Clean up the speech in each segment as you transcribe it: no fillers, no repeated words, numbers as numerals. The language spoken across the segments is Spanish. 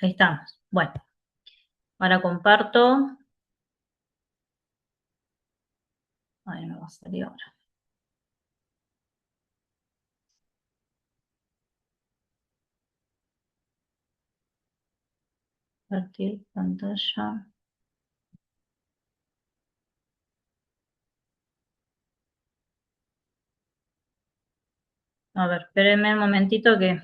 Ahí estamos. Bueno, ahora comparto. Ahí me va a salir ahora. Compartir pantalla. A ver, espérenme un momentito que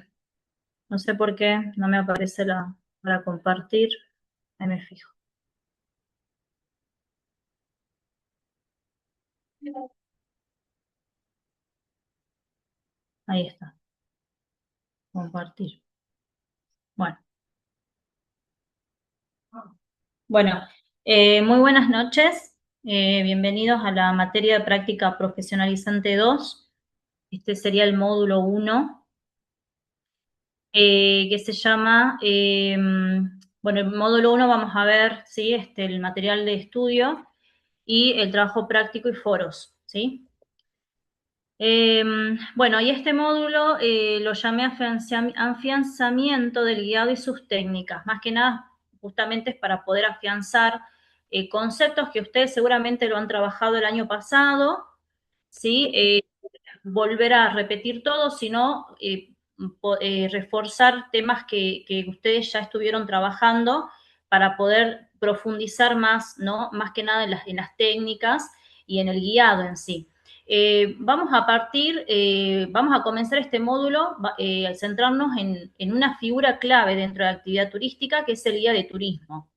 no sé por qué no me aparece la para compartir. Ahí me fijo. Ahí está. Compartir. Bueno. Bueno, muy buenas noches. Bienvenidos a la materia de práctica profesionalizante 2. Este sería el módulo 1, que se llama, bueno, el módulo 1 vamos a ver, ¿sí? El material de estudio y el trabajo práctico y foros, ¿sí? Bueno, y este módulo lo llamé afianzamiento del guiado y sus técnicas. Más que nada, justamente es para poder afianzar conceptos que ustedes seguramente lo han trabajado el año pasado, ¿sí? Volver a repetir todo, sino reforzar temas que ustedes ya estuvieron trabajando para poder profundizar más, ¿no? Más que nada en las técnicas y en el guiado en sí. Vamos a comenzar este módulo al centrarnos en una figura clave dentro de la actividad turística, que es el guía de turismo.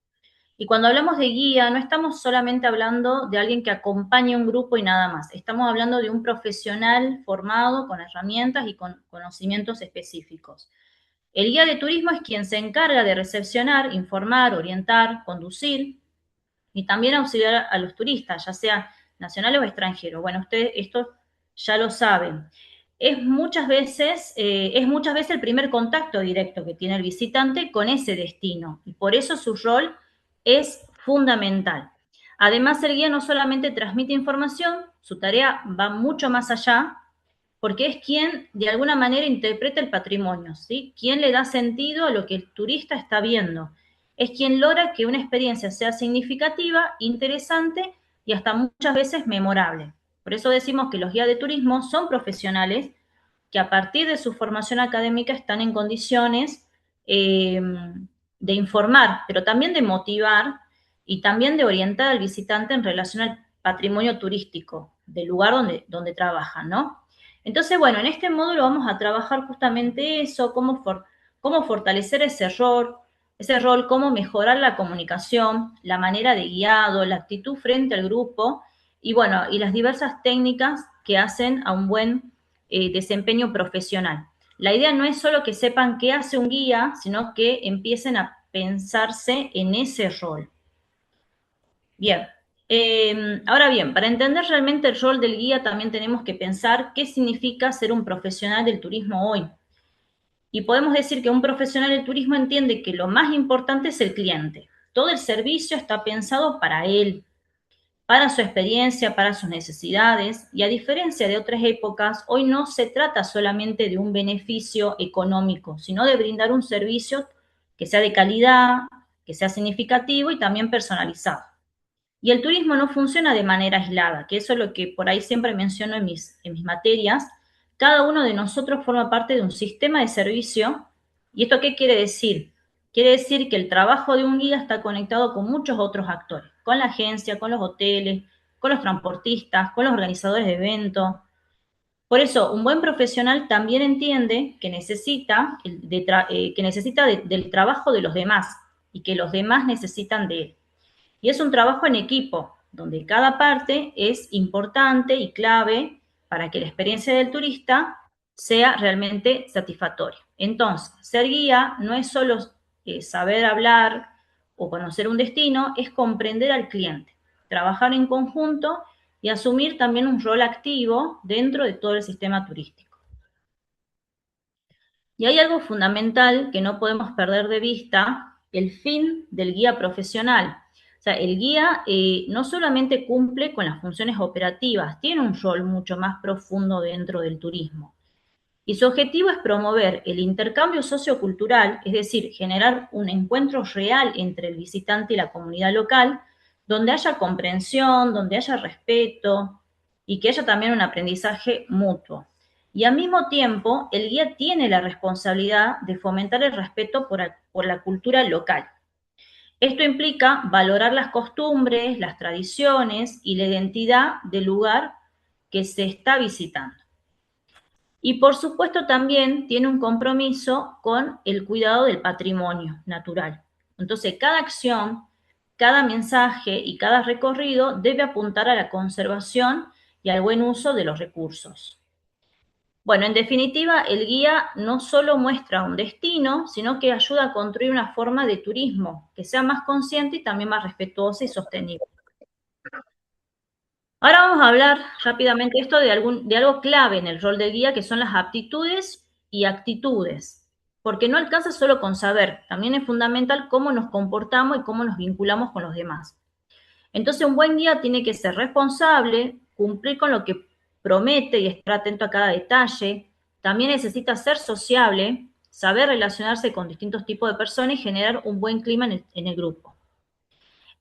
Y cuando hablamos de guía, no estamos solamente hablando de alguien que acompañe un grupo y nada más. Estamos hablando de un profesional formado con herramientas y con conocimientos específicos. El guía de turismo es quien se encarga de recepcionar, informar, orientar, conducir y también auxiliar a los turistas, ya sea nacionales o extranjeros. Bueno, ustedes esto ya lo saben. Es muchas veces el primer contacto directo que tiene el visitante con ese destino y por eso su rol es fundamental. Además, el guía no solamente transmite información, su tarea va mucho más allá, porque es quien de alguna manera interpreta el patrimonio, ¿sí? Quien le da sentido a lo que el turista está viendo. Es quien logra que una experiencia sea significativa, interesante y hasta muchas veces memorable. Por eso decimos que los guías de turismo son profesionales que a partir de su formación académica están en condiciones de informar, pero también de motivar y también de orientar al visitante en relación al patrimonio turístico del lugar donde trabajan, ¿no? Entonces, bueno, en este módulo vamos a trabajar justamente eso, cómo fortalecer ese rol, cómo mejorar la comunicación, la manera de guiado, la actitud frente al grupo y bueno, y las diversas técnicas que hacen a un buen desempeño profesional. La idea no es solo que sepan qué hace un guía, sino que empiecen a pensarse en ese rol. Bien, ahora bien, para entender realmente el rol del guía también tenemos que pensar qué significa ser un profesional del turismo hoy. Y podemos decir que un profesional del turismo entiende que lo más importante es el cliente. Todo el servicio está pensado para él, para su experiencia, para sus necesidades, y a diferencia de otras épocas, hoy no se trata solamente de un beneficio económico, sino de brindar un servicio que sea de calidad, que sea significativo y también personalizado. Y el turismo no funciona de manera aislada, que eso es lo que por ahí siempre menciono en mis materias. Cada uno de nosotros forma parte de un sistema de servicio. ¿Y esto qué quiere decir? Quiere decir que el trabajo de un guía está conectado con muchos otros actores, con la agencia, con los hoteles, con los transportistas, con los organizadores de eventos. Por eso, un buen profesional también entiende que necesita del trabajo de los demás y que los demás necesitan de él. Y es un trabajo en equipo, donde cada parte es importante y clave para que la experiencia del turista sea realmente satisfactoria. Entonces, ser guía no es solo saber hablar o conocer un destino, es comprender al cliente, trabajar en conjunto y asumir también un rol activo dentro de todo el sistema turístico. Y hay algo fundamental que no podemos perder de vista, el fin del guía profesional. O sea, el guía no solamente cumple con las funciones operativas, tiene un rol mucho más profundo dentro del turismo. Y su objetivo es promover el intercambio sociocultural, es decir, generar un encuentro real entre el visitante y la comunidad local, donde haya comprensión, donde haya respeto y que haya también un aprendizaje mutuo. Y al mismo tiempo, el guía tiene la responsabilidad de fomentar el respeto por la cultura local. Esto implica valorar las costumbres, las tradiciones y la identidad del lugar que se está visitando. Y por supuesto también tiene un compromiso con el cuidado del patrimonio natural. Entonces, cada acción, cada mensaje y cada recorrido debe apuntar a la conservación y al buen uso de los recursos. Bueno, en definitiva, el guía no solo muestra un destino, sino que ayuda a construir una forma de turismo que sea más consciente y también más respetuosa y sostenible. Ahora vamos a hablar rápidamente esto de algo clave en el rol del guía, que son las aptitudes y actitudes, porque no alcanza solo con saber, también es fundamental cómo nos comportamos y cómo nos vinculamos con los demás. Entonces, un buen guía tiene que ser responsable, cumplir con lo que promete y estar atento a cada detalle. También necesita ser sociable, saber relacionarse con distintos tipos de personas y generar un buen clima en el grupo.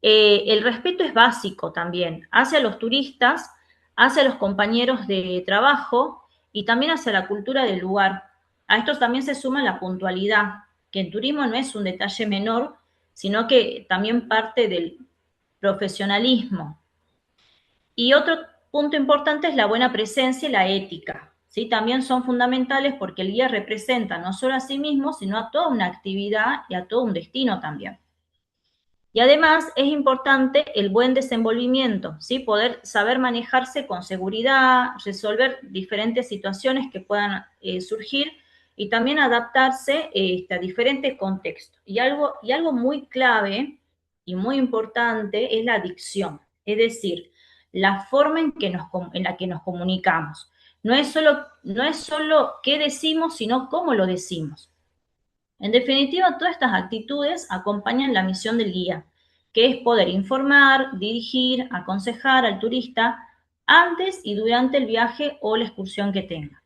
El respeto es básico también, hacia los turistas, hacia los compañeros de trabajo y también hacia la cultura del lugar. A esto también se suma la puntualidad, que en turismo no es un detalle menor, sino que también parte del profesionalismo. Y otro punto importante es la buena presencia y la ética. ¿Sí? También son fundamentales porque el guía representa no solo a sí mismo, sino a toda una actividad y a todo un destino también. Y además es importante el buen desenvolvimiento, ¿sí? Poder saber manejarse con seguridad, resolver diferentes situaciones que puedan surgir y también adaptarse a diferentes contextos. Y algo muy clave y muy importante es la dicción, es decir, la forma en la que nos comunicamos. No es solo qué decimos, sino cómo lo decimos. En definitiva, todas estas actitudes acompañan la misión del guía, que es poder informar, dirigir, aconsejar al turista antes y durante el viaje o la excursión que tenga.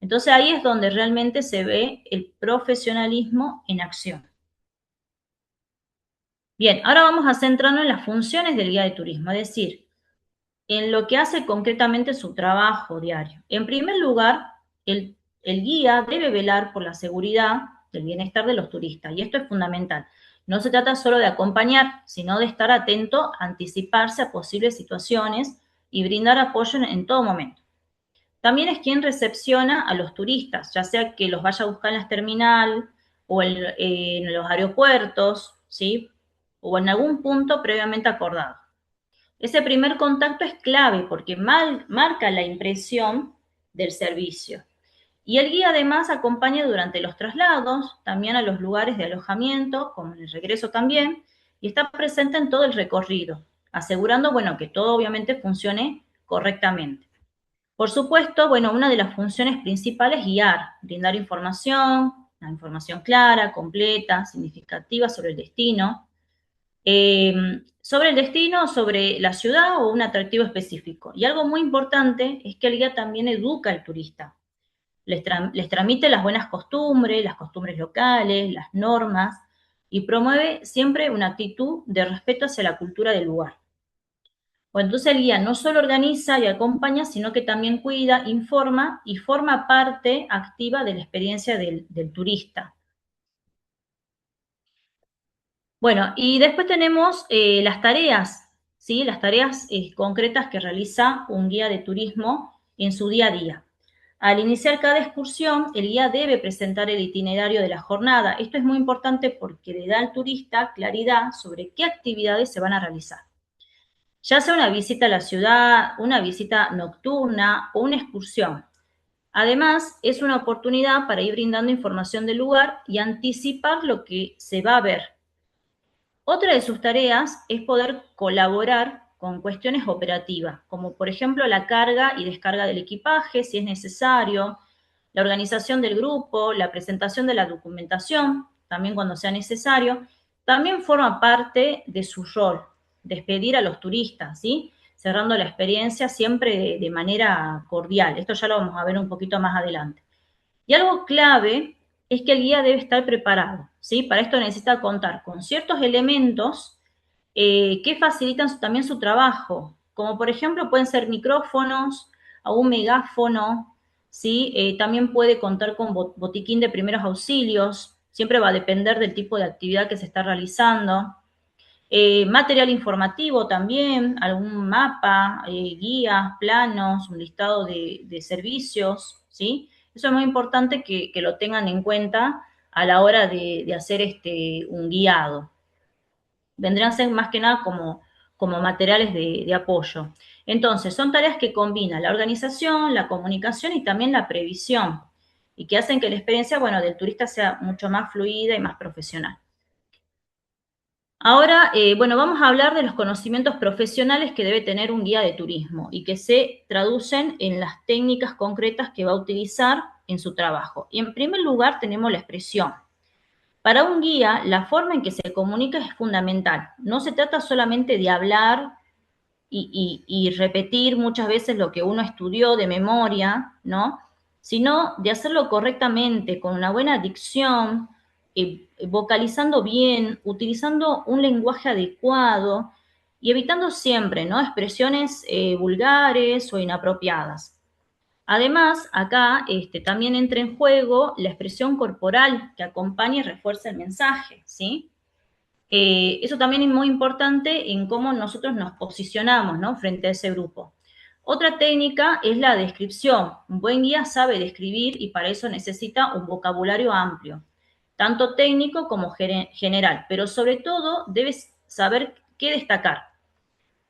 Entonces ahí es donde realmente se ve el profesionalismo en acción. Bien, ahora vamos a centrarnos en las funciones del guía de turismo, es decir, en lo que hace concretamente su trabajo diario. En primer lugar, el guía debe velar por la seguridad del bienestar de los turistas, y esto es fundamental. No se trata solo de acompañar, sino de estar atento, anticiparse a posibles situaciones y brindar apoyo en todo momento. También es quien recepciona a los turistas, ya sea que los vaya a buscar en las terminales o en los aeropuertos, ¿sí? O en algún punto previamente acordado. Ese primer contacto es clave porque marca la impresión del servicio. Y el guía además acompaña durante los traslados, también a los lugares de alojamiento, como en el regreso también, y está presente en todo el recorrido, asegurando, bueno, que todo obviamente funcione correctamente. Por supuesto, bueno, una de las funciones principales es guiar, brindar información, una información clara, completa, significativa sobre el destino, sobre el destino, sobre la ciudad o un atractivo específico. Y algo muy importante es que el guía también educa al turista. Les transmite las costumbres locales, las normas, y promueve siempre una actitud de respeto hacia la cultura del lugar. Bueno, entonces el guía no solo organiza y acompaña, sino que también cuida, informa y forma parte activa de la experiencia del turista. Bueno, y después tenemos las tareas, ¿sí? Las tareas concretas que realiza un guía de turismo en su día a día. Al iniciar cada excursión, el guía debe presentar el itinerario de la jornada. Esto es muy importante porque le da al turista claridad sobre qué actividades se van a realizar. Ya sea una visita a la ciudad, una visita nocturna o una excursión. Además, es una oportunidad para ir brindando información del lugar y anticipar lo que se va a ver. Otra de sus tareas es poder colaborar con cuestiones operativas, como por ejemplo la carga y descarga del equipaje, si es necesario, la organización del grupo, la presentación de la documentación, también cuando sea necesario. También forma parte de su rol, despedir a los turistas, ¿sí? Cerrando la experiencia siempre de manera cordial. Esto ya lo vamos a ver un poquito más adelante. Y algo clave es que el guía debe estar preparado, ¿sí? Para esto necesita contar con ciertos elementos que facilitan también su trabajo, como por ejemplo pueden ser micrófonos o un megáfono, ¿sí? También puede contar con botiquín de primeros auxilios, siempre va a depender del tipo de actividad que se está realizando. Material informativo también, algún mapa, guías, planos, un listado de servicios, ¿sí? Eso es muy importante que lo tengan en cuenta a la hora de hacer un guiado. Vendrían a ser más que nada como materiales de apoyo. Entonces, son tareas que combinan la organización, la comunicación y también la previsión, y que hacen que la experiencia, bueno, del turista sea mucho más fluida y más profesional. Ahora, bueno, vamos a hablar de los conocimientos profesionales que debe tener un guía de turismo y que se traducen en las técnicas concretas que va a utilizar en su trabajo. Y en primer lugar tenemos la expresión. Para un guía, la forma en que se comunica es fundamental. No se trata solamente de hablar y repetir muchas veces lo que uno estudió de memoria, ¿no? Sino de hacerlo correctamente, con una buena dicción, vocalizando bien, utilizando un lenguaje adecuado y evitando siempre, ¿no? Expresiones vulgares o inapropiadas. Además, acá también entra en juego la expresión corporal que acompaña y refuerza el mensaje, ¿sí? Eso también es muy importante en cómo nosotros nos posicionamos, ¿no? Frente a ese grupo. Otra técnica es la descripción. Un buen guía sabe describir y para eso necesita un vocabulario amplio, tanto técnico como general, pero sobre todo debes saber qué destacar.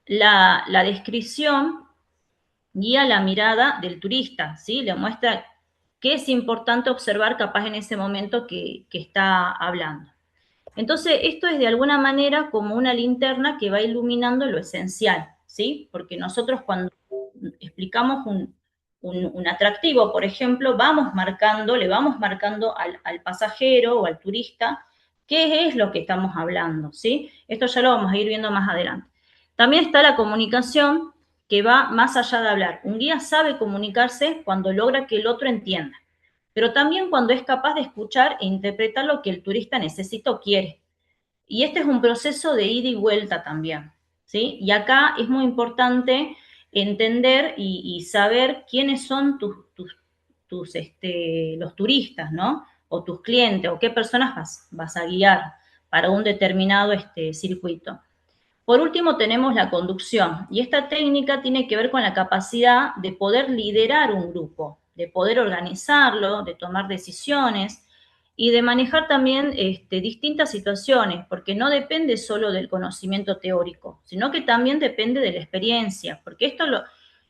La descripción guía la mirada del turista, ¿sí? Le muestra qué es importante observar capaz en ese momento que está hablando. Entonces, esto es de alguna manera como una linterna que va iluminando lo esencial, ¿sí? Porque nosotros cuando explicamos un atractivo, por ejemplo, le vamos marcando al pasajero o al turista qué es lo que estamos hablando, ¿sí? Esto ya lo vamos a ir viendo más adelante. También está la comunicación que va más allá de hablar. Un guía sabe comunicarse cuando logra que el otro entienda, pero también cuando es capaz de escuchar e interpretar lo que el turista necesita o quiere. Y este es un proceso de ida y vuelta también, ¿sí? Y acá es muy importante entender y saber quiénes son los turistas, ¿no? O tus clientes, o qué personas vas a guiar para un determinado circuito. Por último, tenemos la conducción, y esta técnica tiene que ver con la capacidad de poder liderar un grupo, de poder organizarlo, de tomar decisiones y de manejar también distintas situaciones, porque no depende solo del conocimiento teórico, sino que también depende de la experiencia, porque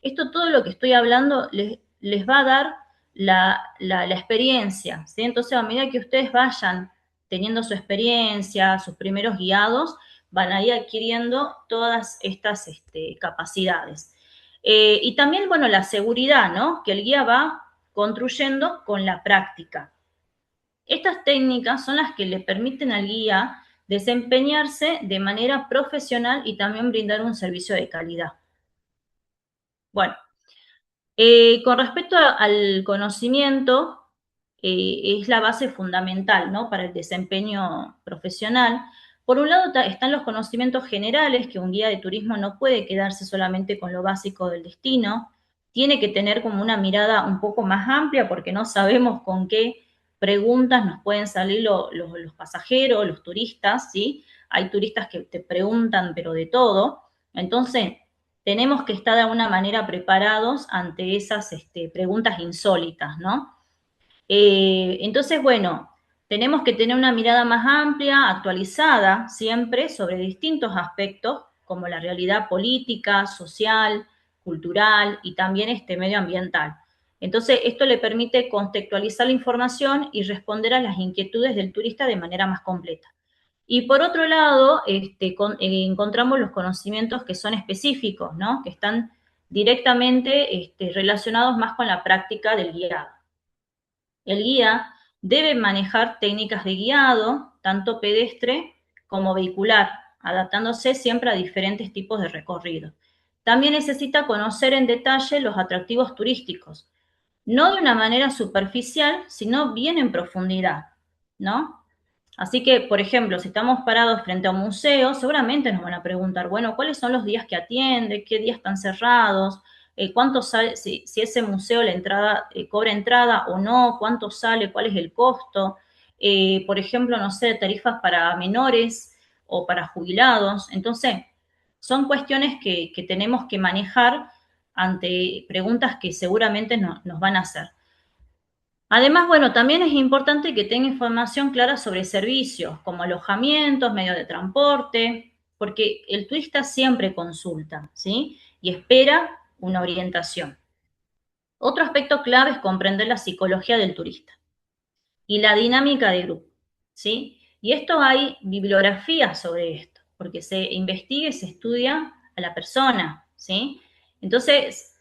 esto todo lo que estoy hablando les va a dar la experiencia, ¿sí? Entonces, a medida que ustedes vayan teniendo su experiencia, sus primeros guiados, van a ir adquiriendo todas estas capacidades. Y también, bueno, la seguridad, ¿no? Que el guía va construyendo con la práctica. Estas técnicas son las que le permiten al guía desempeñarse de manera profesional y también brindar un servicio de calidad. Bueno, con respecto al conocimiento, es la base fundamental, ¿no? Para el desempeño profesional. Por un lado están los conocimientos generales, que un guía de turismo no puede quedarse solamente con lo básico del destino, tiene que tener como una mirada un poco más amplia porque no sabemos con qué preguntas nos pueden salir los pasajeros, los turistas, ¿sí? Hay turistas que te preguntan pero de todo. Entonces, tenemos que estar de alguna manera preparados ante esas preguntas insólitas, ¿no? Entonces, bueno, tenemos que tener una mirada más amplia, actualizada siempre sobre distintos aspectos, como la realidad política, social, cultural y también medioambiental. Entonces, esto le permite contextualizar la información y responder a las inquietudes del turista de manera más completa. Y por otro lado, encontramos los conocimientos que son específicos, ¿no? Que están directamente relacionados más con la práctica del guiado. El guía debe manejar técnicas de guiado, tanto pedestre como vehicular, adaptándose siempre a diferentes tipos de recorrido. También necesita conocer en detalle los atractivos turísticos. no de una manera superficial, sino bien en profundidad, ¿no? Así que, por ejemplo, si estamos parados frente a un museo, seguramente nos van a preguntar, bueno, ¿cuáles son los días que atiende? ¿Qué días están cerrados? ¿Cuánto sale? Si ese museo la entrada cobra entrada o no, ¿cuánto sale? ¿Cuál es el costo? Por ejemplo, no sé, tarifas para menores o para jubilados. Entonces, son cuestiones que tenemos que manejar ante preguntas que seguramente nos van a hacer. Además, bueno, también es importante que tenga información clara sobre servicios como alojamientos, medios de transporte, porque el turista siempre consulta, ¿sí? Y espera una orientación. Otro aspecto clave es comprender la psicología del turista y la dinámica de grupo, ¿sí? Y esto hay bibliografía sobre esto, porque se investiga y se estudia a la persona, ¿sí? Entonces,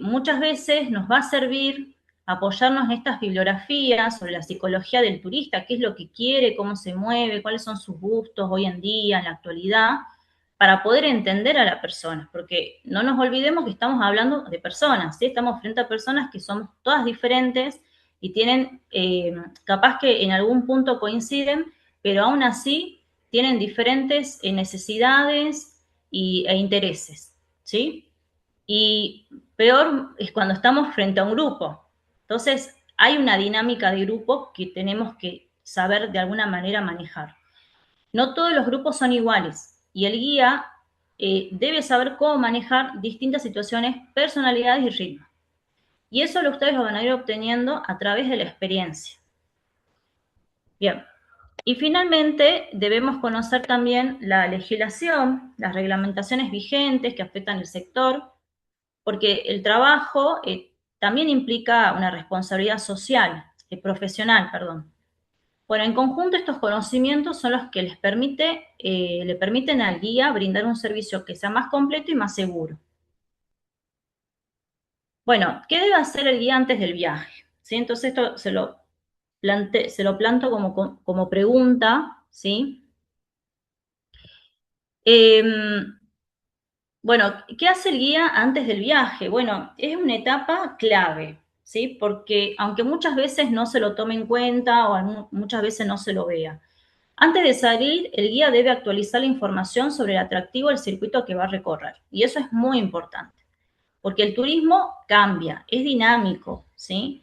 muchas veces nos va a servir apoyarnos en estas bibliografías sobre la psicología del turista, qué es lo que quiere, cómo se mueve, cuáles son sus gustos hoy en día, en la actualidad, para poder entender a la persona, porque no nos olvidemos que estamos hablando de personas, ¿sí? Estamos frente a personas que somos todas diferentes y tienen, capaz que en algún punto coinciden, pero aún así tienen diferentes necesidades e intereses, ¿sí? Y peor es cuando estamos frente a un grupo. Entonces, hay una dinámica de grupo que tenemos que saber de alguna manera manejar. No todos los grupos son iguales y el guía debe saber cómo manejar distintas situaciones, personalidades y ritmos. Y eso ustedes lo van a ir obteniendo a través de la experiencia. Bien. Y finalmente debemos conocer también la legislación, las reglamentaciones vigentes que afectan el sector, porque el trabajo también implica una responsabilidad social, profesional, perdón. Bueno, en conjunto estos conocimientos son los que le permiten al guía brindar un servicio que sea más completo y más seguro. Bueno, ¿qué debe hacer el guía antes del viaje? ¿Sí? Entonces esto se lo planto como pregunta, ¿sí? Bueno, ¿qué hace el guía antes del viaje? Bueno, es una etapa clave, ¿sí? Porque aunque muchas veces no se lo tome en cuenta o muchas veces no se lo vea, antes de salir, el guía debe actualizar la información sobre el atractivo del circuito que va a recorrer. Y eso es muy importante, porque el turismo cambia, es dinámico, ¿sí?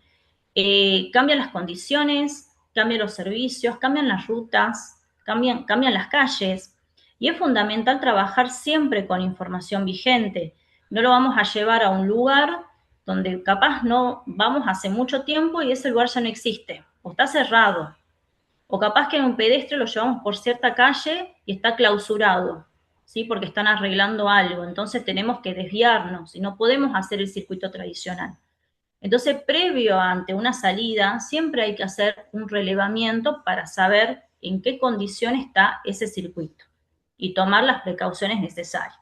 Cambian las condiciones, cambian los servicios, cambian las rutas, cambian las calles. Y es fundamental trabajar siempre con información vigente. No lo vamos a llevar a un lugar donde capaz no vamos hace mucho tiempo y ese lugar ya no existe, o está cerrado, o capaz que en un pedestre lo llevamos por cierta calle y está clausurado, ¿sí? Porque están arreglando algo. Entonces tenemos que desviarnos y no podemos hacer el circuito tradicional. Entonces, previo ante una salida, siempre hay que hacer un relevamiento para saber en qué condición está ese circuito y tomar las precauciones necesarias.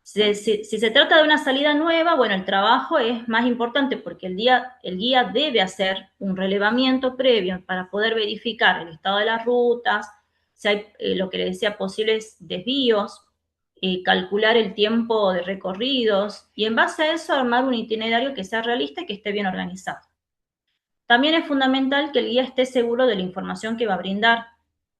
Si se trata de una salida nueva, bueno, el trabajo es más importante porque el guía debe hacer un relevamiento previo para poder verificar el estado de las rutas, si hay lo que le decía, posibles desvíos, calcular el tiempo de recorridos y en base a eso armar un itinerario que sea realista y que esté bien organizado. También es fundamental que el guía esté seguro de la información que va a brindar,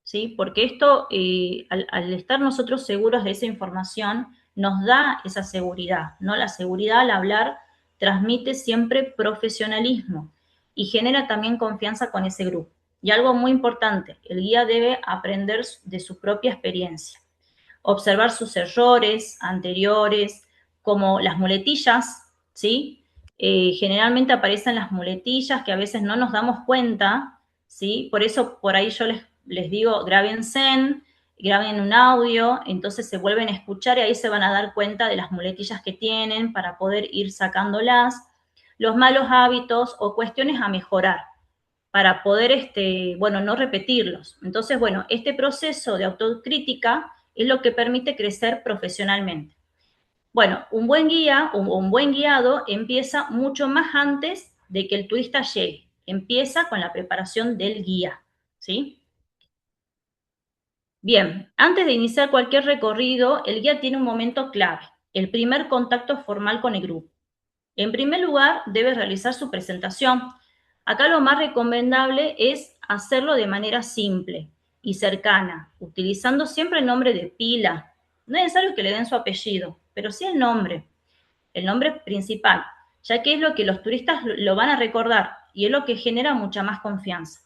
¿sí? Porque esto, al estar nosotros seguros de esa información, nos da esa seguridad, ¿no? La seguridad al hablar transmite siempre profesionalismo y genera también confianza con ese grupo. Y algo muy importante, el guía debe aprender de su propia experiencia, observar sus errores anteriores, como las muletillas, ¿sí? Generalmente aparecen las muletillas que a veces no nos damos cuenta, ¿sí? Por eso por ahí yo les digo, graben un audio, entonces se vuelven a escuchar y ahí se van a dar cuenta de las muletillas que tienen para poder ir sacándolas, los malos hábitos o cuestiones a mejorar para poder, bueno, no repetirlos. Entonces, bueno, este proceso de autocrítica es lo que permite crecer profesionalmente. Bueno, un buen guía o un buen guiado empieza mucho más antes de que el turista llegue. Empieza con la preparación del guía, ¿sí? Bien, antes de iniciar cualquier recorrido, el guía tiene un momento clave, el primer contacto formal con el grupo. En primer lugar, debe realizar su presentación. Acá lo más recomendable es hacerlo de manera simple y cercana, utilizando siempre el nombre de pila. No es necesario que le den su apellido, pero sí el nombre principal, ya que es lo que los turistas lo van a recordar y es lo que genera mucha más confianza.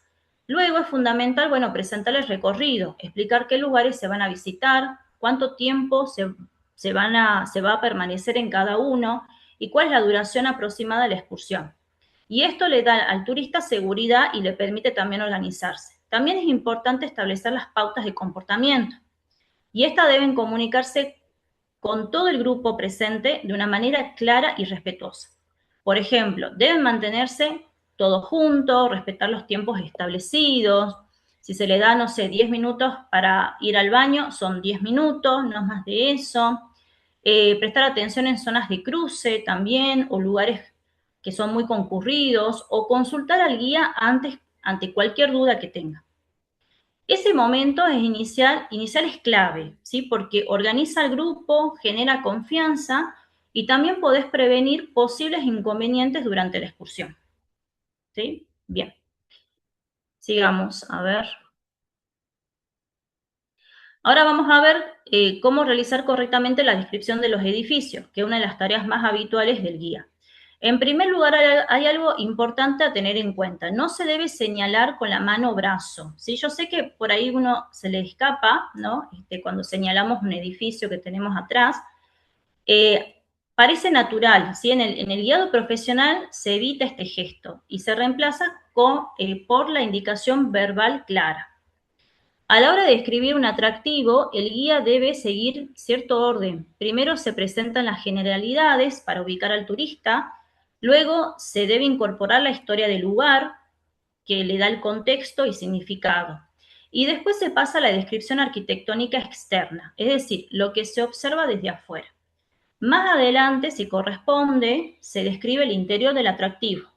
Luego es fundamental, bueno, presentar el recorrido, explicar qué lugares se van a visitar, cuánto tiempo se va a permanecer en cada uno y cuál es la duración aproximada de la excursión. Y esto le da al turista seguridad y le permite también organizarse. También es importante establecer las pautas de comportamiento y estas deben comunicarse con todo el grupo presente de una manera clara y respetuosa. Por ejemplo, deben mantenerse todos juntos, respetar los tiempos establecidos. Si se le da, no sé, 10 minutos para ir al baño, son 10 minutos, no más de eso. Prestar atención en zonas de cruce también, o lugares que son muy concurridos, o consultar al guía ante cualquier duda que tenga. Ese momento es inicial es clave, ¿sí? Porque organiza el grupo, genera confianza y también podés prevenir posibles inconvenientes durante la excursión, ¿sí? Bien, sigamos, a ver. Ahora vamos a ver cómo realizar correctamente la descripción de los edificios, que es una de las tareas más habituales del guía. En primer lugar, hay algo importante a tener en cuenta. No se debe señalar con la mano o brazo. ¿Sí? Yo sé que por ahí uno se le escapa, ¿no? Cuando señalamos un edificio que tenemos atrás, parece natural. ¿Sí? En el guiado profesional se evita este gesto y se reemplaza por la indicación verbal clara. A la hora de escribir un atractivo, el guía debe seguir cierto orden. Primero se presentan las generalidades para ubicar al turista, luego se debe incorporar la historia del lugar, que le da el contexto y significado. Y después se pasa a la descripción arquitectónica externa, es decir, lo que se observa desde afuera. Más adelante, si corresponde, se describe el interior del atractivo.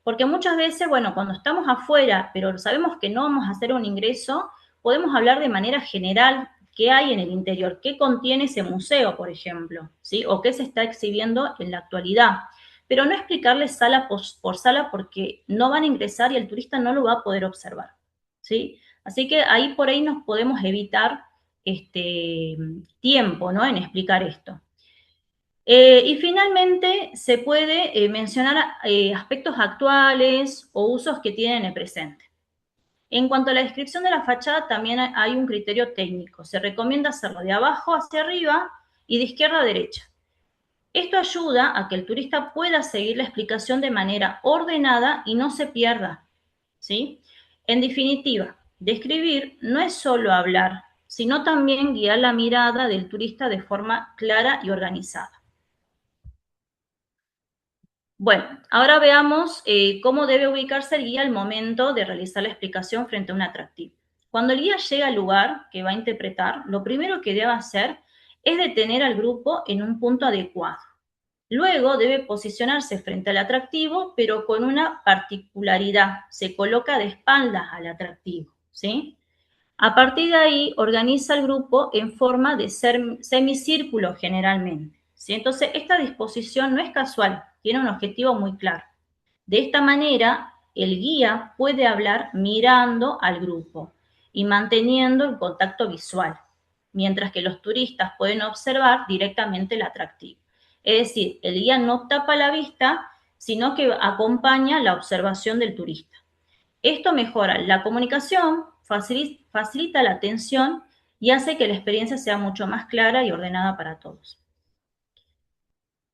Porque muchas veces, bueno, cuando estamos afuera, pero sabemos que no vamos a hacer un ingreso, podemos hablar de manera general qué hay en el interior, qué contiene ese museo, por ejemplo, ¿sí? O qué se está exhibiendo en la actualidad. Pero no explicarles sala por sala porque no van a ingresar y el turista no lo va a poder observar, ¿sí? Así que ahí por ahí nos podemos evitar tiempo, ¿no? En explicar esto. Y finalmente se puede mencionar aspectos actuales o usos que tienen en el presente. En cuanto a la descripción de la fachada, también hay un criterio técnico. Se recomienda hacerlo de abajo hacia arriba y de izquierda a derecha. Esto ayuda a que el turista pueda seguir la explicación de manera ordenada y no se pierda, ¿sí? En definitiva, describir no es solo hablar, sino también guiar la mirada del turista de forma clara y organizada. Bueno, ahora veamos cómo debe ubicarse el guía al momento de realizar la explicación frente a un atractivo. Cuando el guía llega al lugar que va a interpretar, lo primero que debe hacer es detener al grupo en un punto adecuado. Luego debe posicionarse frente al atractivo, pero con una particularidad. Se coloca de espaldas al atractivo, ¿sí? A partir de ahí, organiza el grupo en forma de semicírculo generalmente, ¿sí? Entonces, esta disposición no es casual, tiene un objetivo muy claro. De esta manera, el guía puede hablar mirando al grupo y manteniendo el contacto visual, mientras que los turistas pueden observar directamente el atractivo. Es decir, el guía no tapa la vista, sino que acompaña la observación del turista. Esto mejora la comunicación, facilita la atención y hace que la experiencia sea mucho más clara y ordenada para todos.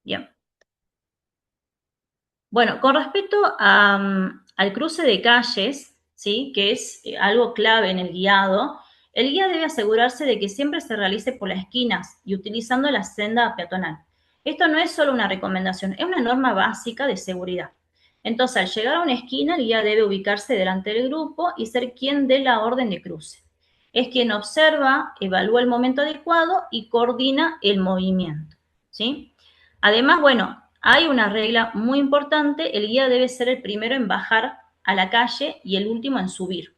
Bien. Bueno, con respecto al cruce de calles, ¿sí? Que es algo clave en el guiado, el guía debe asegurarse de que siempre se realice por las esquinas y utilizando la senda peatonal. Esto no es solo una recomendación, es una norma básica de seguridad. Entonces, al llegar a una esquina, el guía debe ubicarse delante del grupo y ser quien dé la orden de cruce. Es quien observa, evalúa el momento adecuado y coordina el movimiento, ¿sí? Además, bueno, hay una regla muy importante, el guía debe ser el primero en bajar a la calle y el último en subir.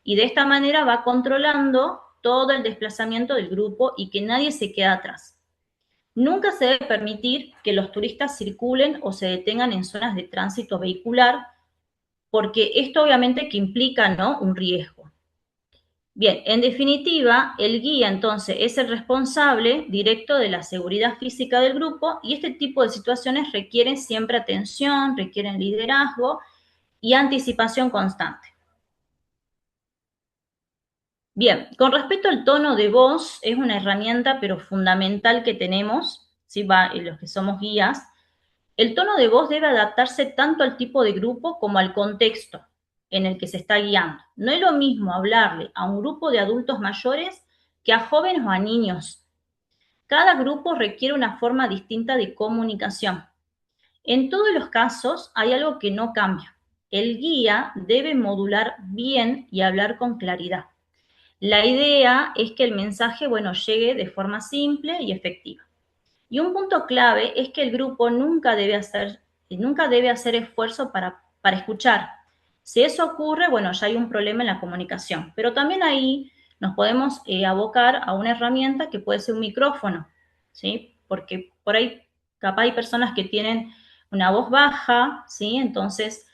Y de esta manera va controlando todo el desplazamiento del grupo y que nadie se quede atrás. Nunca se debe permitir que los turistas circulen o se detengan en zonas de tránsito vehicular, porque esto obviamente que implica, ¿no?, un riesgo. Bien, en definitiva, el guía entonces es el responsable directo de la seguridad física del grupo y este tipo de situaciones requieren siempre atención, requieren liderazgo y anticipación constante. Bien, con respecto al tono de voz, es una herramienta pero fundamental que tenemos, ¿sí? Los que somos guías. El tono de voz debe adaptarse tanto al tipo de grupo como al contexto en el que se está guiando. No es lo mismo hablarle a un grupo de adultos mayores que a jóvenes o a niños. Cada grupo requiere una forma distinta de comunicación. En todos los casos hay algo que no cambia. El guía debe modular bien y hablar con claridad. La idea es que el mensaje, bueno, llegue de forma simple y efectiva. Y un punto clave es que el grupo nunca debe hacer esfuerzo para escuchar. Si eso ocurre, bueno, ya hay un problema en la comunicación. Pero también ahí nos podemos abocar a una herramienta que puede ser un micrófono, ¿sí? Porque por ahí capaz hay personas que tienen una voz baja, ¿sí? Entonces,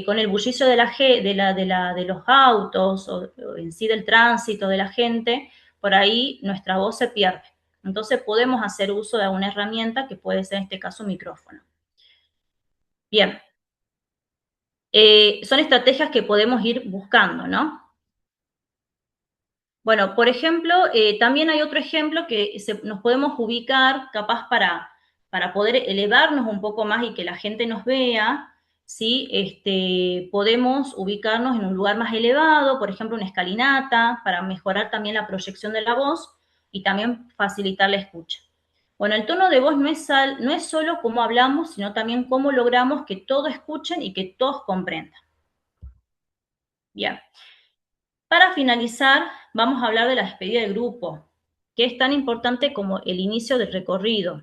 con el bullicio de los autos o en sí del tránsito de la gente, por ahí nuestra voz se pierde. Entonces podemos hacer uso de una herramienta que puede ser en este caso un micrófono. Bien, son estrategias que podemos ir buscando, ¿no? Bueno, por ejemplo, también hay otro ejemplo que nos podemos ubicar capaz para poder elevarnos un poco más y que la gente nos vea, ¿sí? Podemos ubicarnos en un lugar más elevado, por ejemplo, una escalinata, para mejorar también la proyección de la voz y también facilitar la escucha. Bueno, el tono de voz no es solo cómo hablamos, sino también cómo logramos que todos escuchen y que todos comprendan. Bien. Para finalizar, vamos a hablar de la despedida del grupo, que es tan importante como el inicio del recorrido.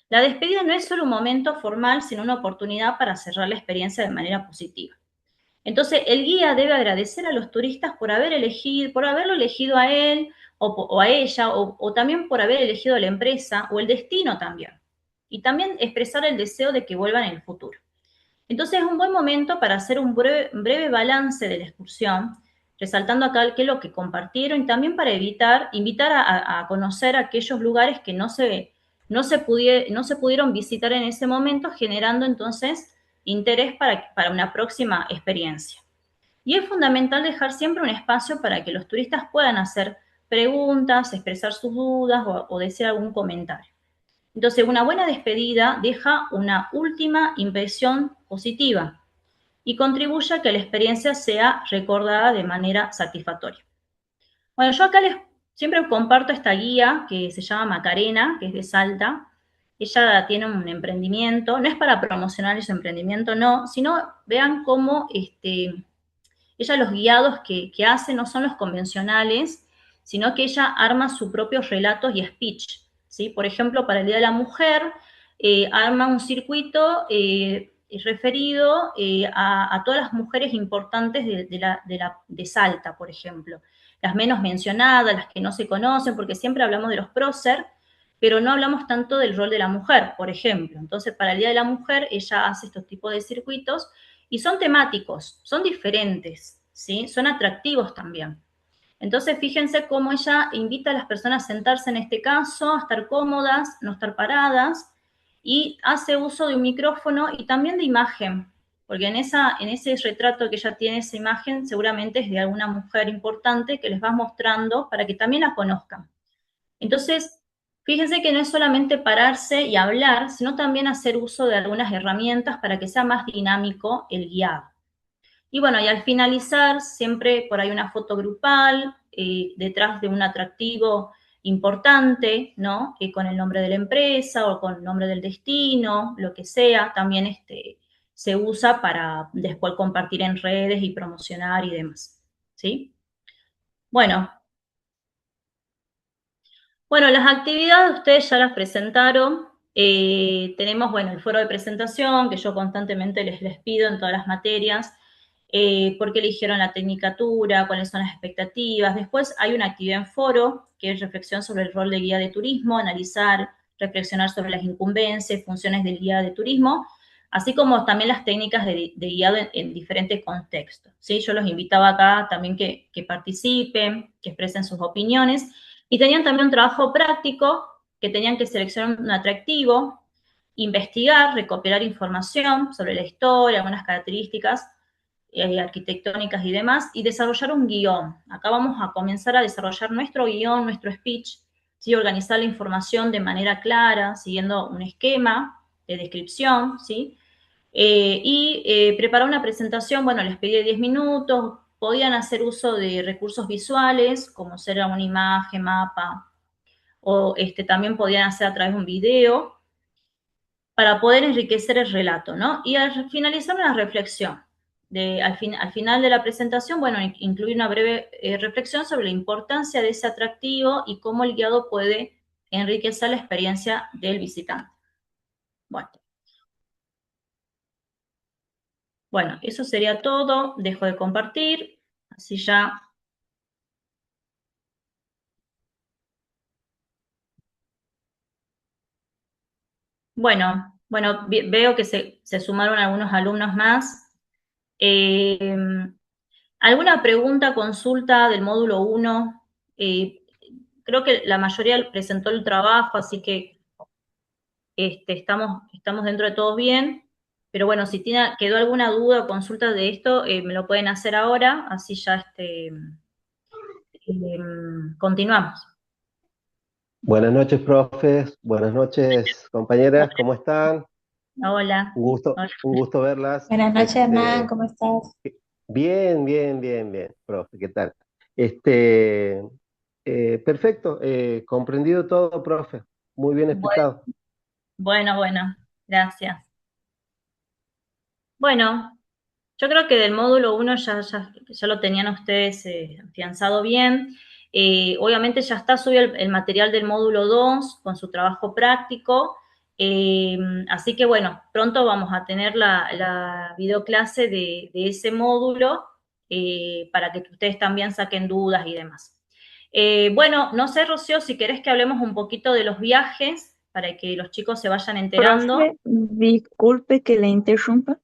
La despedida no es solo un momento formal, sino una oportunidad para cerrar la experiencia de manera positiva. Entonces, el guía debe agradecer a los turistas por haberlo elegido a él o a ella, o también por haber elegido a la empresa o el destino también. Y también expresar el deseo de que vuelvan en el futuro. Entonces es un buen momento para hacer un breve balance de la excursión, resaltando acá qué es lo que compartieron y también para invitar a conocer aquellos lugares que no se pudieron visitar en ese momento, generando entonces interés para una próxima experiencia. Y es fundamental dejar siempre un espacio para que los turistas puedan hacer preguntas, expresar sus dudas o decir algún comentario. Entonces, una buena despedida deja una última impresión positiva y contribuye a que la experiencia sea recordada de manera satisfactoria. Bueno, yo acá les siempre comparto esta guía que se llama Macarena, que es de Salta. Ella tiene un emprendimiento, no es para promocionar ese emprendimiento, no, sino vean cómo ella los guiados que hace no son los convencionales, sino que ella arma sus propios relatos y speech, ¿sí? Por ejemplo, para el Día de la Mujer, arma un circuito referido a todas las mujeres importantes de Salta, por ejemplo. Las menos mencionadas, las que no se conocen, porque siempre hablamos de los prócer, pero no hablamos tanto del rol de la mujer, por ejemplo. Entonces, para el Día de la Mujer, ella hace estos tipos de circuitos y son temáticos, son diferentes, ¿sí? Son atractivos también. Entonces, fíjense cómo ella invita a las personas a sentarse en este caso, a estar cómodas, no estar paradas, y hace uso de un micrófono y también de imagen, porque en ese retrato que ella tiene, esa imagen seguramente es de alguna mujer importante que les va mostrando para que también la conozcan. Entonces, fíjense que no es solamente pararse y hablar, sino también hacer uso de algunas herramientas para que sea más dinámico el guiado. Y bueno, y al finalizar, siempre por ahí una foto grupal, detrás de un atractivo importante, ¿no? Con el nombre de la empresa o con el nombre del destino, lo que sea, también se usa para después compartir en redes y promocionar y demás, ¿sí? Bueno, Bueno, las actividades ustedes ya las presentaron. Tenemos, bueno, el foro de presentación que yo constantemente les pido en todas las materias. ¿Por qué eligieron la tecnicatura? ¿Cuáles son las expectativas? Después hay una actividad en foro, que es reflexión sobre el rol de guía de turismo, analizar reflexionar sobre las incumbencias, funciones del guía de turismo, así como también las técnicas de guiado en diferentes contextos. ¿Sí? Yo los invitaba acá también que participen, que expresen sus opiniones, y tenían también un trabajo práctico que tenían que seleccionar un atractivo, investigar, recopilar información sobre la historia, algunas características arquitectónicas y demás, y desarrollar un guión. Acá vamos a comenzar a desarrollar nuestro guión, nuestro speech, ¿sí? Organizar la información de manera clara, siguiendo un esquema de descripción, ¿sí? Preparar una presentación, bueno, les pedí 10 minutos, podían hacer uso de recursos visuales, como ser una imagen, mapa, o también podían hacer a través de un video, para poder enriquecer el relato, ¿no? Y al finalizar una reflexión. Al final de la presentación, bueno, incluir una breve reflexión sobre la importancia de ese atractivo y cómo el guiado puede enriquecer la experiencia del visitante. Bueno, eso sería todo. Dejo de compartir, así ya. Bueno, veo que se sumaron algunos alumnos más. Eh, ¿Alguna pregunta, consulta del módulo 1? Creo que la mayoría presentó el trabajo, así que estamos dentro de todo bien. Pero bueno, si quedó alguna duda o consulta de esto, me lo pueden hacer ahora, así ya continuamos. Buenas noches, profes. Buenas noches, compañeras. ¿Cómo están? Hola. Hola. Un gusto verlas. Buenas noches, Hernán, ¿cómo estás? Bien, bien, bien, bien, profe. ¿Qué tal? Este, perfecto. Comprendido todo, profe. Muy bien explicado. Bueno, gracias. Bueno, yo creo que del módulo 1 ya lo tenían ustedes afianzado bien. Obviamente ya está subido el material del módulo 2 con su trabajo práctico. Así que bueno, pronto vamos a tener la videoclase de ese módulo para que ustedes también saquen dudas y demás. Bueno, no sé, Rocío, si querés que hablemos un poquito de los viajes para que los chicos se vayan enterando. Profe, disculpe que le interrumpa.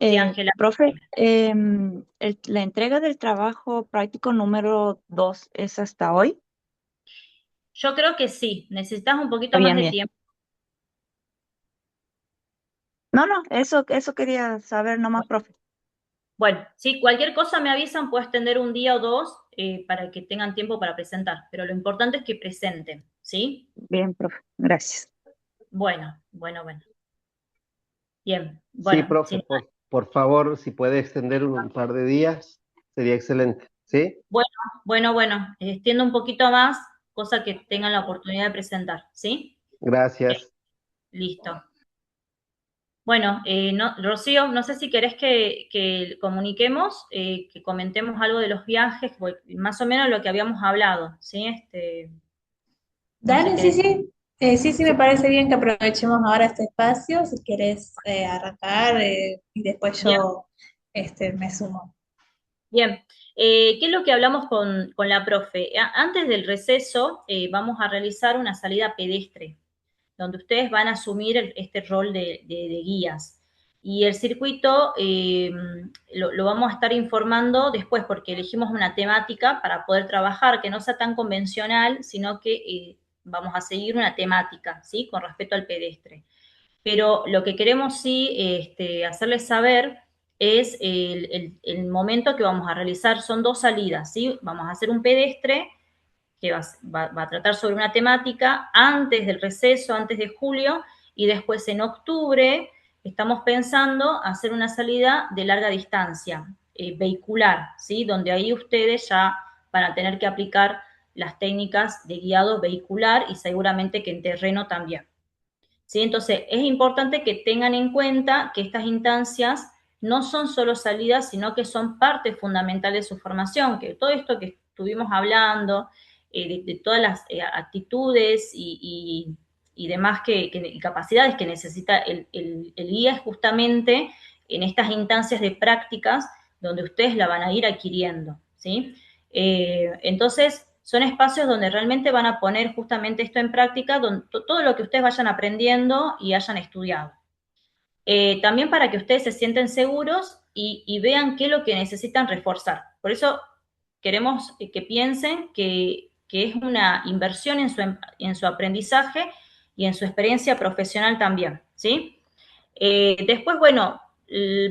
Sí, Ángela. Profe, la entrega del trabajo práctico número 2 es hasta hoy. Yo creo que sí, necesitas un poquito más Bien, de bien. tiempo. No, eso quería saber nomás, profe. Bueno, sí, cualquier cosa me avisan, puedo extender un día o dos para que tengan tiempo para presentar, pero lo importante es que presenten, ¿sí? Bien, profe, gracias. Bueno. Bien, Sí, bueno, profe, por favor, si puede extender un par de días, sería excelente. ¿Sí? bueno, extiendo un poquito más, cosa que tengan la oportunidad de presentar, ¿sí? Eh, Gracias. Listo. Bueno, Rocío, no sé si querés que comuniquemos, que comentemos algo de los viajes, más o menos lo que habíamos hablado, ¿sí? No sé Dale, qué sí, decir. sí. Sí, me parece bien que aprovechemos ahora este espacio, si quieres arrancar y después Bien, yo me sumo. bien. ¿Qué es lo que hablamos con la profe? Antes del receso vamos a realizar una salida pedestre, donde ustedes van a asumir este rol de guías. Y el circuito lo vamos a estar informando después, porque elegimos una temática para poder trabajar, que no sea tan convencional, sino que vamos a seguir una temática, ¿sí? Con respecto al pedestre. Pero lo que queremos sí hacerles saber es el momento que vamos a realizar. Son dos salidas, ¿sí? Vamos a hacer un pedestre que va a tratar sobre una temática antes del receso, antes de julio, y después en octubre estamos pensando hacer una salida de larga distancia, vehicular, ¿sí? Donde ahí ustedes ya van a tener que aplicar las técnicas de guiado vehicular y seguramente que en terreno también. ¿Sí? Entonces, es importante que tengan en cuenta que estas instancias no son solo salidas, sino que son parte fundamental de su formación, que todo esto que estuvimos hablando, de todas las actitudes y demás y capacidades que necesita el guía es justamente en estas instancias de prácticas donde ustedes la van a ir adquiriendo, ¿sí? Entonces, son espacios donde realmente van a poner justamente esto en práctica, todo lo que ustedes vayan aprendiendo y hayan estudiado. También para que ustedes se sienten seguros y vean qué es lo que necesitan reforzar. Por eso queremos que piensen que es una inversión en su aprendizaje y en su experiencia profesional también, ¿sí? Después, bueno,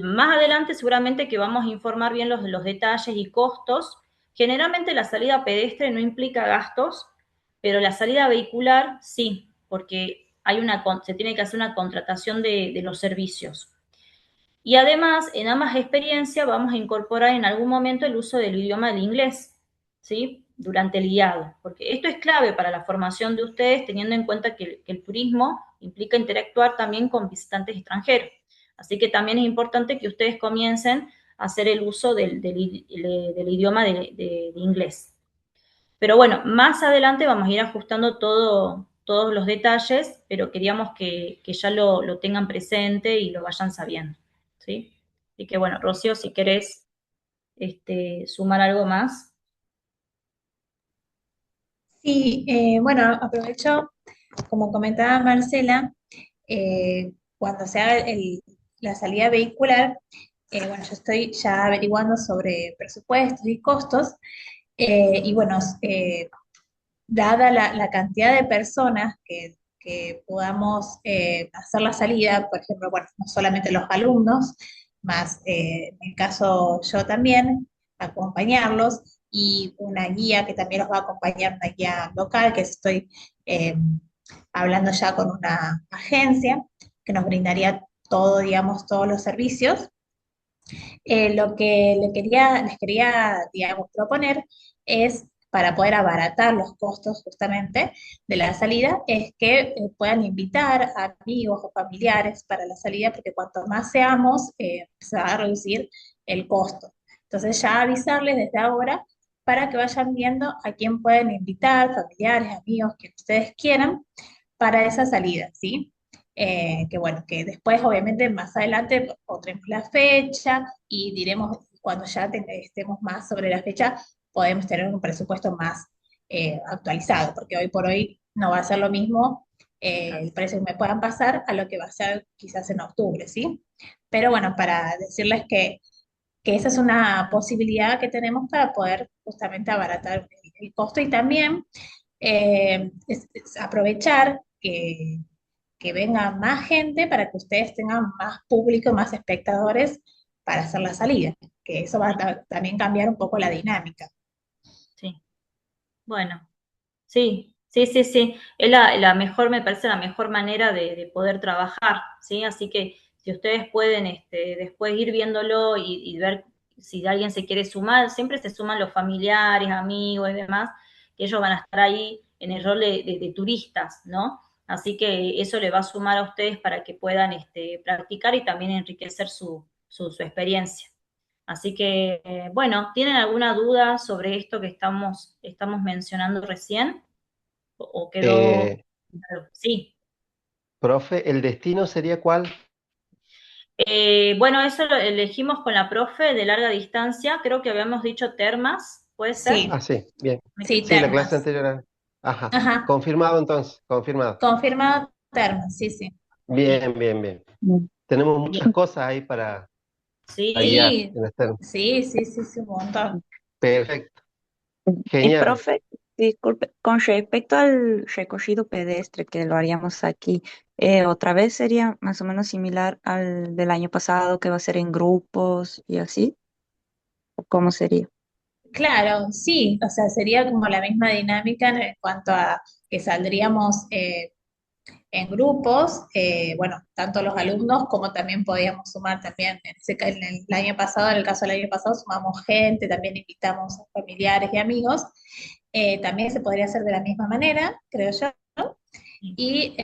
más adelante seguramente que vamos a informar bien los detalles y costos. Generalmente la salida pedestre no implica gastos, pero la salida vehicular sí, porque se tiene que hacer una contratación de los servicios. Y además, en ambas experiencias vamos a incorporar en algún momento el uso del idioma del inglés, ¿sí? Durante el guiado, porque esto es clave para la formación de ustedes, teniendo en cuenta que el turismo implica interactuar también con visitantes extranjeros. Así que también es importante que ustedes comiencen a hacer el uso del idioma de inglés. Pero bueno, más adelante vamos a ir ajustando todos los detalles, pero queríamos que ya lo tengan presente y lo vayan sabiendo, ¿sí? Así que bueno, Rocío, si querés sumar algo más. Sí, bueno, aprovecho, como comentaba Marcela, cuando se haga la salida vehicular, bueno, yo estoy ya averiguando sobre presupuestos y costos, y bueno, dada la cantidad de personas que podamos hacer la salida, por ejemplo, bueno, no solamente los alumnos, más en el caso yo también, acompañarlos, y una guía que también los va a acompañar, una guía local, que estoy eh, hablando ya con una agencia que nos brindaría todo, digamos, todos los servicios. Lo que les quería, digamos, proponer es, para poder abaratar los costos justamente de la salida, es que puedan invitar a amigos o familiares para la salida, porque cuanto más seamos, se va a reducir el costo. Entonces ya avisarles desde ahora para que vayan viendo a quién pueden invitar, familiares, amigos, que ustedes quieran, para esa salida, ¿sí? Que bueno, que después obviamente más adelante pondremos la fecha y diremos cuando ya estemos más sobre la fecha, podemos tener un presupuesto más actualizado, porque hoy por hoy no va a ser lo mismo el precio que me puedan pasar a lo que va a ser quizás en octubre, ¿sí? Pero bueno, para decirles que esa es una posibilidad que tenemos para poder justamente abaratar el costo, y también es aprovechar que venga más gente para que ustedes tengan más público, más espectadores para hacer la salida, que eso va a también cambiar un poco la dinámica. Sí, bueno, sí, sí. Es la mejor, me parece la mejor manera de poder trabajar, ¿sí? Así que si ustedes pueden después ir viéndolo y ver si alguien se quiere sumar, siempre se suman los familiares, amigos y demás, que ellos van a estar ahí en el rol de turistas, ¿no? Así que eso le va a sumar a ustedes para que puedan practicar y también enriquecer su experiencia. Así que, bueno, ¿tienen alguna duda sobre esto que estamos mencionando recién? ¿O quedó Eh, claro? Sí. profe, ¿el destino sería cuál? Bueno, eso lo elegimos con la profe de larga distancia. Creo que habíamos dicho termas, ¿puede ser? Ah, Sí, sí, bien. sí, Sí, la clase termas. anterior era. Ajá. Ajá, Confirmado entonces, confirmado. confirmado termas, sí, sí. Sí. Bien, bien, bien. Mm. Tenemos Bien. muchas cosas ahí para Sí, guiar Sí, en este. sí, un montón. Perfecto, Y genial. profe, disculpe, con respecto al recorrido pedestre que lo haríamos aquí, otra vez sería más o menos similar al del año pasado, que va a ser en grupos y así, ¿o cómo sería? Claro, sí, o sea, sería como la misma dinámica en cuanto a que saldríamos en grupos, bueno, tanto los alumnos como también podíamos sumar también, en el año pasado, en el caso del año pasado, sumamos gente, también invitamos a familiares y amigos, también se podría hacer de la misma manera, creo yo, sí, y,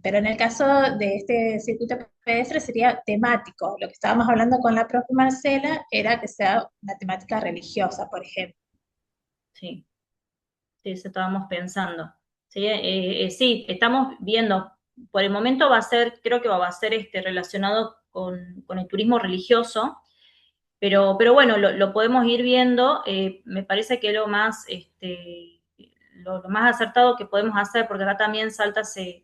pero en el caso de este circuito pedestre sería temático. Lo que estábamos hablando con la profe Marcela era que sea una temática religiosa, por ejemplo. sí, sí, eso estábamos pensando. Sí, sí, estamos viendo. Por el momento creo que va a ser relacionado con el turismo religioso. Pero bueno, lo podemos ir viendo. Me parece que lo más lo más acertado que podemos hacer, porque acá también Salta se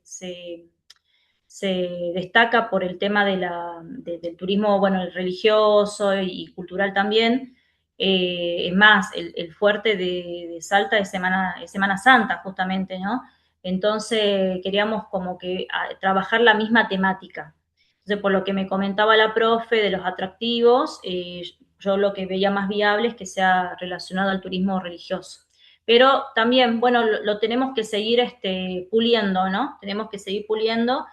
destaca por el tema del turismo, bueno, el religioso y cultural también. Es más, el fuerte de Salta es Semana Santa, justamente, ¿no? Entonces queríamos como que trabajar la misma temática. Entonces, por lo que me comentaba la profe de los atractivos, yo lo que veía más viable es que sea relacionado al turismo religioso. Pero también, bueno, lo tenemos que seguir puliendo, ¿no? Tenemos que seguir puliendo.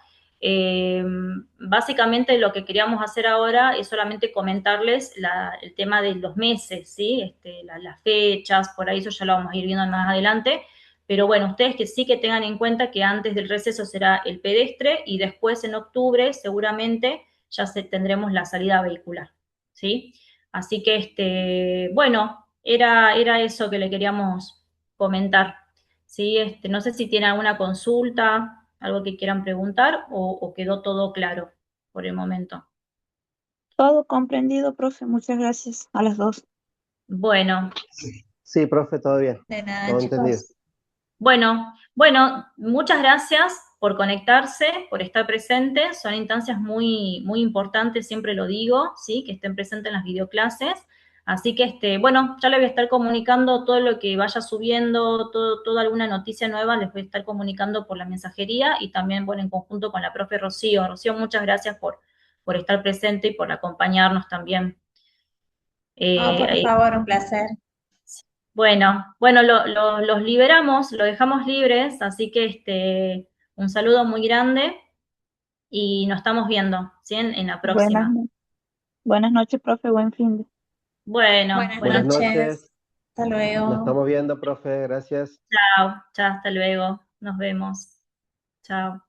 Básicamente lo que queríamos hacer ahora es solamente comentarles el tema de los meses, ¿sí? Las fechas, por ahí eso ya lo vamos a ir viendo más adelante, pero bueno, ustedes que sí que tengan en cuenta que antes del receso será el pedestre y después en octubre seguramente ya tendremos la salida vehicular, ¿sí? Así que, bueno, era eso que le queríamos comentar, ¿sí? No sé si tiene alguna consulta, algo que quieran preguntar o quedó todo claro por el momento. Todo comprendido, profe. Muchas gracias a las dos. Bueno, Sí, profe, todo bien, De nada, todo entendido. chicos. bueno, muchas gracias por conectarse, por estar presentes. Son instancias muy, muy importantes, siempre lo digo, ¿sí? Que estén presentes en las videoclases. Así que, bueno, ya les voy a estar comunicando todo lo que vaya subiendo, toda alguna noticia nueva, les voy a estar comunicando por la mensajería y también, bueno, en conjunto con la profe Rocío. Rocío, muchas gracias por estar presente y por acompañarnos también. No, por Eh, favor, un placer. bueno, los liberamos, lo dejamos libres, así que un saludo muy grande y nos estamos viendo, ¿sí? En la Buenas, próxima. buenas noches, profe. Buen fin de. Bueno, Buenas Buenas bueno, noches. noches, Hasta nos luego. estamos viendo, profe, gracias. chao, chao, hasta luego, nos vemos, chao.